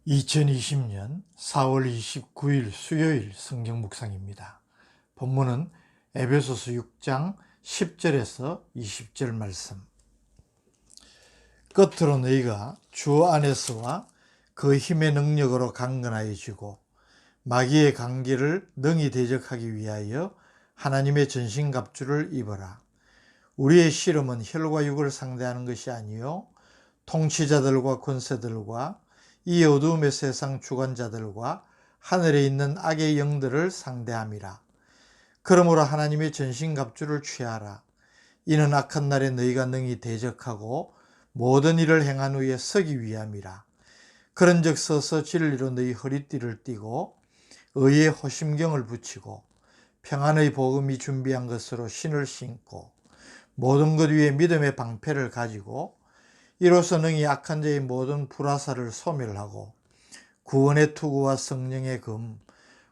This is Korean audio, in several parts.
2020년 4월 29일 수요일 성경 묵상입니다. 본문은 에베소서 6장 10절에서 20절 말씀. 끝으로 너희가 주 안에서와 그 힘의 능력으로 강건하여지고 마귀의 관계를 능히 대적하기 위하여 하나님의 전신갑주를 입어라. 우리의 씨름은 혈과 육을 상대하는 것이 아니요 통치자들과 권세들과 이 어두움의 세상 주관자들과 하늘에 있는 악의 영들을 상대함이라. 그러므로 하나님의 전신갑주를 취하라. 이는 악한 날에 너희가 능히 대적하고 모든 일을 행한 후에 서기 위함이라. 그런즉 서서 진리로 너희 허리띠를 띠고 의의 호심경을 붙이고 평안의 복음이 준비한 것으로 신을 신고 모든 것 위에 믿음의 방패를 가지고 이로써 능히 악한 자의 모든 불화살을 소멸하고 구원의 투구와 성령의 금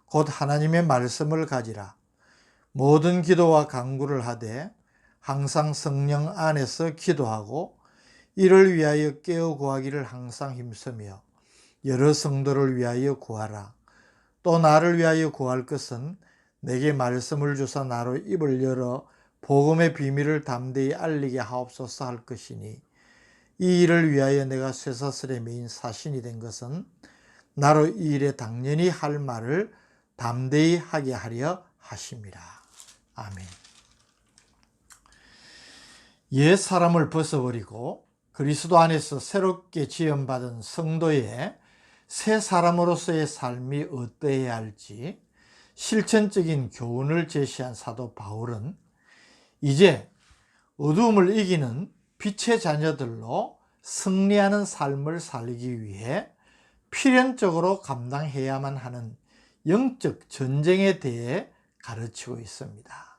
곧 하나님의 말씀을 가지라. 모든 기도와 간구를 하되 항상 성령 안에서 기도하고 이를 위하여 깨어 구하기를 항상 힘쓰며 여러 성도를 위하여 구하라. 또 나를 위하여 구할 것은 내게 말씀을 주사 나로 입을 열어 복음의 비밀을 담대히 알리게 하옵소서 할 것이니 이 일을 위하여 내가 쇠사슬에 매인 사신이 된 것은 나로 이 일에 당연히 할 말을 담대히 하게 하려 하심이라. 아멘. 옛 사람을 벗어버리고 그리스도 안에서 새롭게 지음받은 성도의 새 사람으로서의 삶이 어떠해야 할지 실천적인 교훈을 제시한 사도 바울은 이제 어두움을 이기는 빛의 자녀들로 승리하는 삶을 살기 위해 필연적으로 감당해야만 하는 영적 전쟁에 대해 가르치고 있습니다.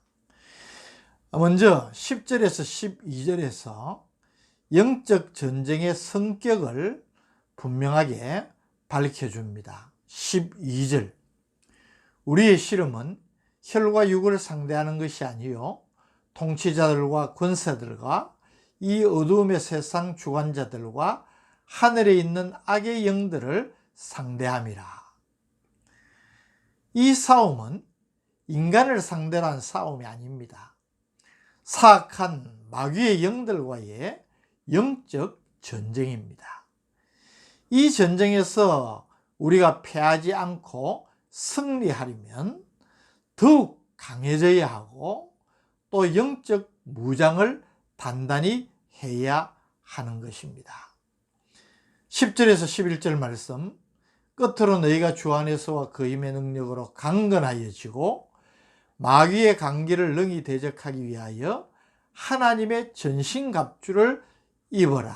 먼저 10절에서 12절에서 영적 전쟁의 성격을 분명하게 밝혀줍니다. 12절, 우리의 씨름은 혈과 육을 상대하는 것이 아니요 통치자들과 권세들과 이 어두움의 세상 주관자들과 하늘에 있는 악의 영들을 상대함이라. 이 싸움은 인간을 상대로 한 싸움이 아닙니다. 사악한 마귀의 영들과의 영적 전쟁입니다. 이 전쟁에서 우리가 패하지 않고 승리하려면 더욱 강해져야 하고 또 영적 무장을 단단히 해야 하는 것입니다. 10절에서 11절 말씀, 끝으로 너희가 주 안에서와 그 힘의 능력으로 강건하여지고 마귀의 관계를 능히 대적하기 위하여 하나님의 전신갑주를 입어라.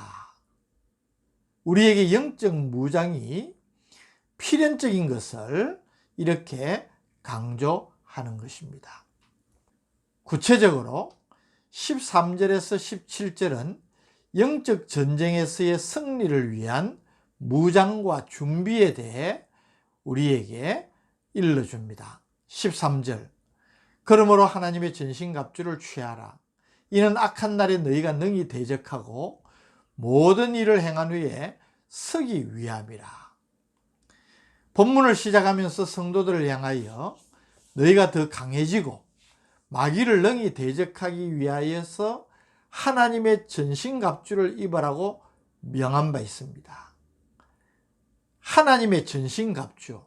우리에게 영적 무장이 필연적인 것을 이렇게 강조하는 것입니다. 구체적으로 13절에서 17절은 영적 전쟁에서의 승리를 위한 무장과 준비에 대해 우리에게 일러줍니다. 13절, 그러므로 하나님의 전신갑주를 취하라. 이는 악한 날에 너희가 능히 대적하고 모든 일을 행한 후에 서기 위함이라. 본문을 시작하면서 성도들을 향하여 너희가 더 강해지고 마귀를 능히 대적하기 위하여서 하나님의 전신갑주를 입으라고 명한 바 있습니다. 하나님의 전신갑주,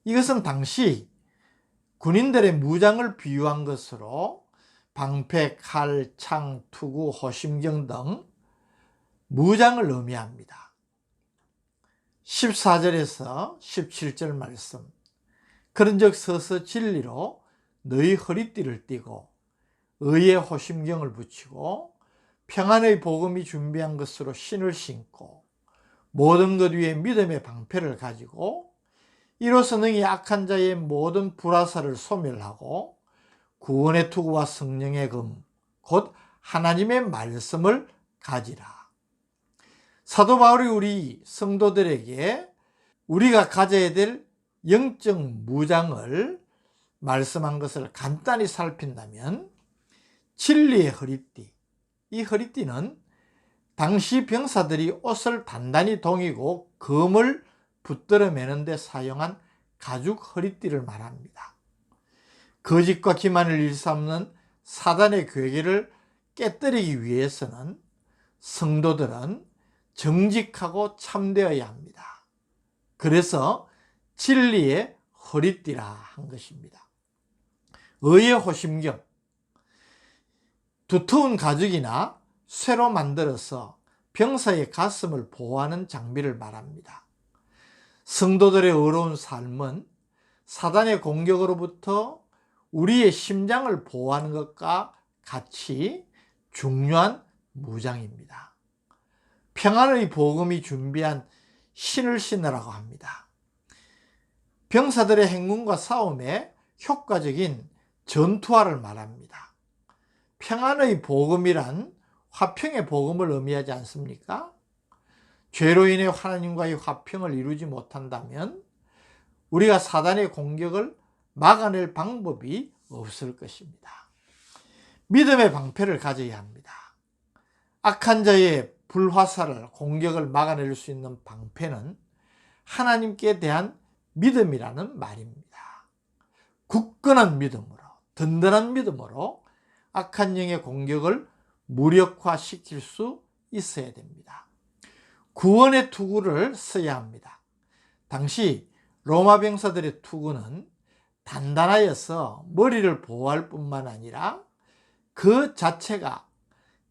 이것은 당시 군인들의 무장을 비유한 것으로 방패, 칼, 창, 투구, 호심경 등 무장을 의미합니다. 14절에서 17절 말씀, 그런즉 서서 진리로 너희 허리띠를 띠고 의의 호심경을 붙이고 평안의 복음이 준비한 것으로 신을 신고 모든 것 위에 믿음의 방패를 가지고 이로써 능히 악한 자의 모든 불화살을 소멸하고 구원의 투구와 성령의 금 곧 하나님의 말씀을 가지라. 사도 바울이 우리 성도들에게 우리가 가져야 될 영적 무장을 말씀한 것을 간단히 살핀다면 진리의 허리띠, 이 허리띠는 당시 병사들이 옷을 단단히 동이고 금을 붙들어 매는 데 사용한 가죽 허리띠를 말합니다. 거짓과 기만을 일삼는 사단의 괴계를 깨뜨리기 위해서는 성도들은 정직하고 참되어야 합니다. 그래서 진리의 허리띠라 한 것입니다. 의의 호심경, 두터운 가죽이나 쇠로 만들어서 병사의 가슴을 보호하는 장비를 말합니다. 성도들의 의로운 삶은 사단의 공격으로부터 우리의 심장을 보호하는 것과 같이 중요한 무장입니다. 평안의 복음이 준비한 신을 신으라고 합니다. 병사들의 행군과 싸움에 효과적인 전투화를 말합니다. 평안의 복음이란 화평의 복음을 의미하지 않습니까? 죄로 인해 하나님과의 화평을 이루지 못한다면 우리가 사단의 공격을 막아낼 방법이 없을 것입니다. 믿음의 방패를 가져야 합니다. 악한 자의 불화살을 공격을 막아낼 수 있는 방패는 하나님께 대한 믿음이라는 말입니다. 굳건한 믿음으로, 든든한 믿음으로 악한 영의 공격을 무력화시킬 수 있어야 됩니다. 구원의 투구를 써야 합니다. 당시 로마 병사들의 투구는 단단하여서 머리를 보호할 뿐만 아니라 그 자체가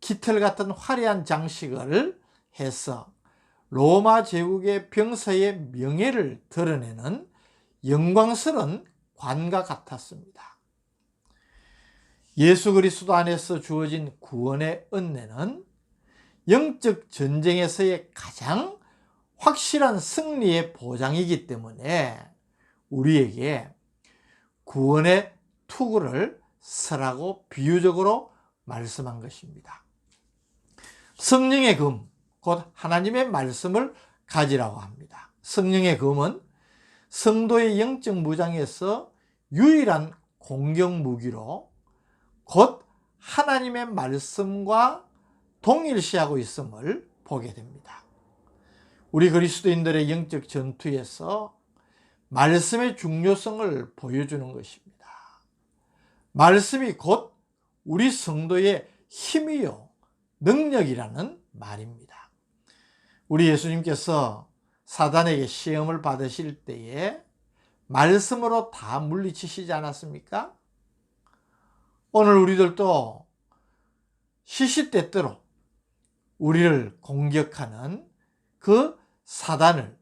깃털 같은 화려한 장식을 해서 로마 제국의 병사의 명예를 드러내는 영광스러운 관과 같았습니다. 예수 그리스도 안에서 주어진 구원의 은혜는 영적 전쟁에서의 가장 확실한 승리의 보장이기 때문에 우리에게 구원의 투구를 쓰라고 비유적으로 말씀한 것입니다. 성령의 금, 곧 하나님의 말씀을 가지라고 합니다. 성령의 금은 성도의 영적 무장에서 유일한 공격 무기로 곧 하나님의 말씀과 동일시하고 있음을 보게 됩니다. 우리 그리스도인들의 영적 전투에서 말씀의 중요성을 보여주는 것입니다. 말씀이 곧 우리 성도의 힘이요 능력이라는 말입니다. 우리 예수님께서 사단에게 시험을 받으실 때에 말씀으로 다 물리치시지 않았습니까? 오늘 우리들도 시시때때로 우리를 공격하는 그 사단을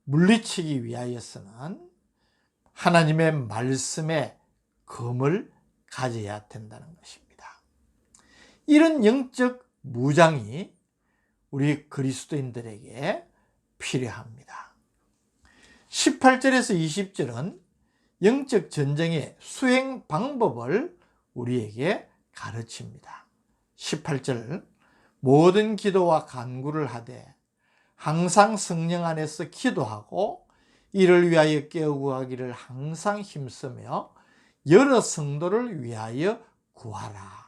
물리치기 위하여서는 하나님의 말씀의 검을 가져야 된다는 것입니다. 이런 영적 무장이 우리 그리스도인들에게 필요합니다. 18절에서 20절은 영적 전쟁의 수행 방법을 우리에게 가르칩니다. 18절, 모든 기도와 간구를 하되 항상 성령 안에서 기도하고 이를 위하여 깨어구하기를 항상 힘쓰며 여러 성도를 위하여 구하라.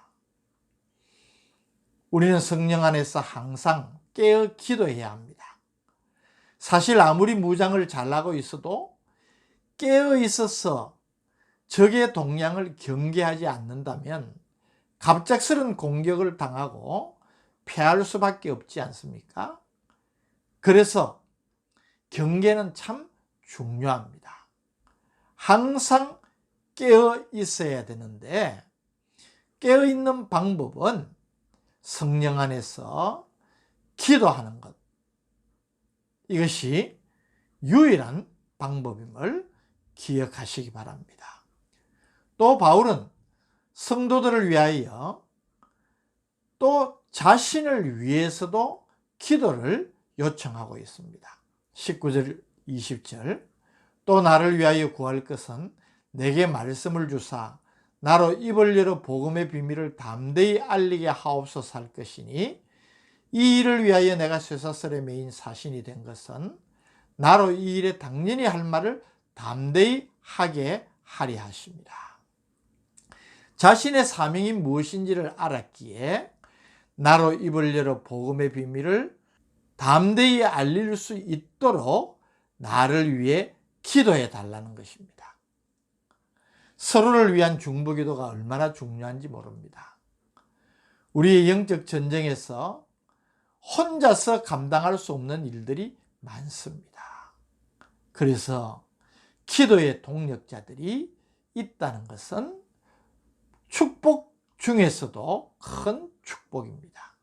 우리는 성령 안에서 항상 깨어 기도해야 합니다. 사실 아무리 무장을 잘하고 있어도 깨어 있어서 적의 동향을 경계하지 않는다면 갑작스런 공격을 당하고 패할 수밖에 없지 않습니까? 그래서 경계는 참 중요합니다. 항상 깨어 있어야 되는데 깨어 있는 방법은 성령 안에서 기도하는 것, 이것이 유일한 방법임을 기억하시기 바랍니다. 또 바울은 성도들을 위하여 또 자신을 위해서도 기도를 요청하고 있습니다. 19절 20절, 또 나를 위하여 구할 것은 내게 말씀을 주사 나로 입을 열어 복음의 비밀을 담대히 알리게 하옵소서 할 것이니 이 일을 위하여 내가 쇠사슬에 매인 사신이 된 것은 나로 이 일에 당연히 할 말을 담대히 하게 하리 하십니다. 자신의 사명이 무엇인지를 알았기에 나로 입을 열어 복음의 비밀을 담대히 알릴 수 있도록 나를 위해 기도해 달라는 것입니다. 서로를 위한 중보기도가 얼마나 중요한지 모릅니다. 우리의 영적 전쟁에서 혼자서 감당할 수 없는 일들이 많습니다. 그래서 기도의 동력자들이 있다는 것은 축복 중에서도 큰 축복입니다.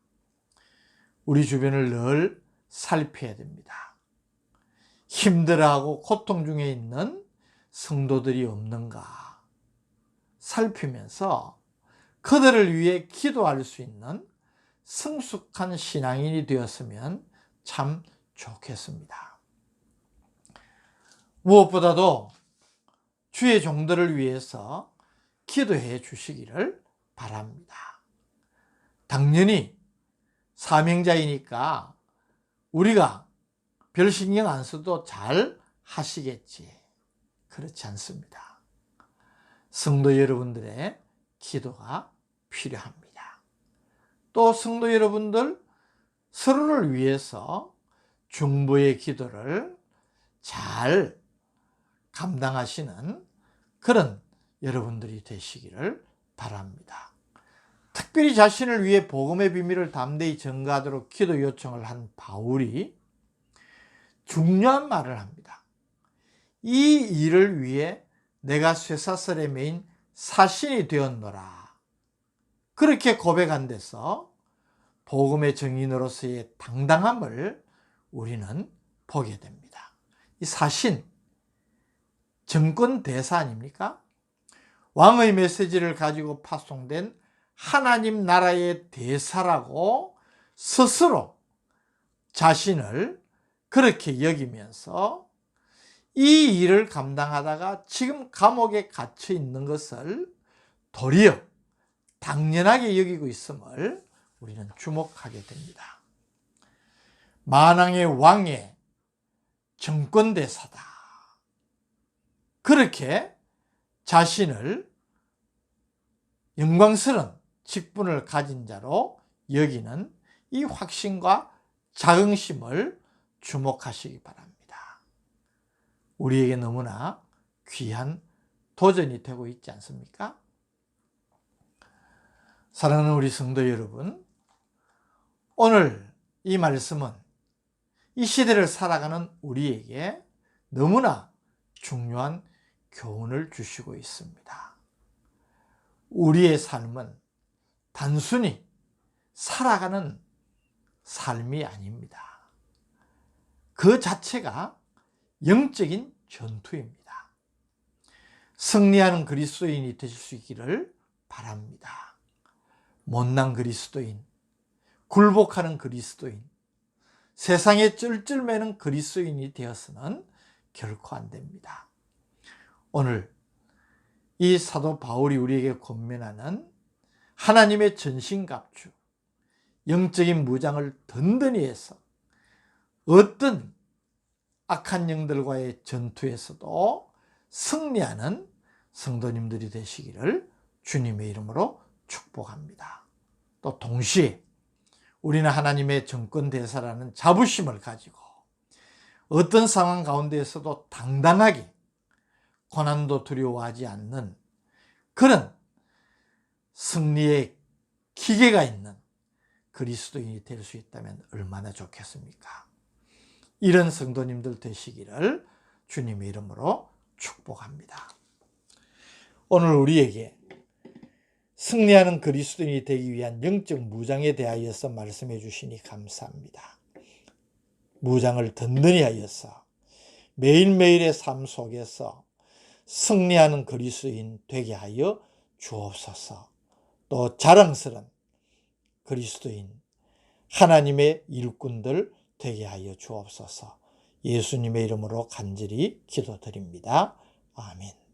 우리 주변을 늘 살펴야 됩니다. 힘들어하고 고통 중에 있는 성도들이 없는가 살피면서 그들을 위해 기도할 수 있는 성숙한 신앙인이 되었으면 참 좋겠습니다. 무엇보다도 주의 종들을 위해서 기도해 주시기를 바랍니다. 당연히 사명자이니까 우리가 별 신경 안 써도 잘 하시겠지. 그렇지 않습니다. 성도 여러분들의 기도가 필요합니다. 또 성도 여러분들 서로를 위해서 중보의 기도를 잘 감당하시는 그런 여러분들이 되시기를 바랍니다. 특별히 자신을 위해 복음의 비밀을 담대히 전가하도록 기도 요청을 한 바울이 중요한 말을 합니다. 이 일을 위해 내가 쇠사슬에 매인 사신이 되었노라. 그렇게 고백한 데서 복음의 증인으로서의 당당함을 우리는 보게 됩니다. 이 사신, 정권 대사 아닙니까? 왕의 메시지를 가지고 파송된 하나님 나라의 대사라고 스스로 자신을 그렇게 여기면서 이 일을 감당하다가 지금 감옥에 갇혀 있는 것을 도리어 당연하게 여기고 있음을 우리는 주목하게 됩니다. 만왕의 왕의 정권대사다. 그렇게 자신을 영광스러운 직분을 가진 자로 여기는 이 확신과 자긍심을 주목하시기 바랍니다. 우리에게 너무나 귀한 도전이 되고 있지 않습니까? 사랑하는 우리 성도 여러분, 오늘 이 말씀은 이 시대를 살아가는 우리에게 너무나 중요한 교훈을 주시고 있습니다. 우리의 삶은 단순히 살아가는 삶이 아닙니다. 그 자체가 영적인 전투입니다. 승리하는 그리스도인이 되실 수 있기를 바랍니다. 못난 그리스도인, 굴복하는 그리스도인, 세상에 쩔쩔매는 그리스도인이 되어서는 결코 안 됩니다. 오늘 이 사도 바울이 우리에게 권면하는 하나님의 전신갑주, 영적인 무장을 든든히 해서 어떤 악한 영들과의 전투에서도 승리하는 성도님들이 되시기를 주님의 이름으로 축복합니다. 또 동시에 우리는 하나님의 정권대사라는 자부심을 가지고 어떤 상황 가운데에서도 당당하게 고난도 두려워하지 않는 그런 승리의 기계가 있는 그리스도인이 될 수 있다면 얼마나 좋겠습니까? 이런 성도님들 되시기를 주님의 이름으로 축복합니다. 오늘 우리에게 승리하는 그리스도인이 되기 위한 영적 무장에 대하여서 말씀해 주시니 감사합니다. 무장을 든든히 하여서 매일매일의 삶 속에서 승리하는 그리스도인 되게 하여 주옵소서. 또 자랑스러운 그리스도인, 하나님의 일꾼들 되게 하여 주옵소서. 예수님의 이름으로 간절히 기도드립니다. 아멘.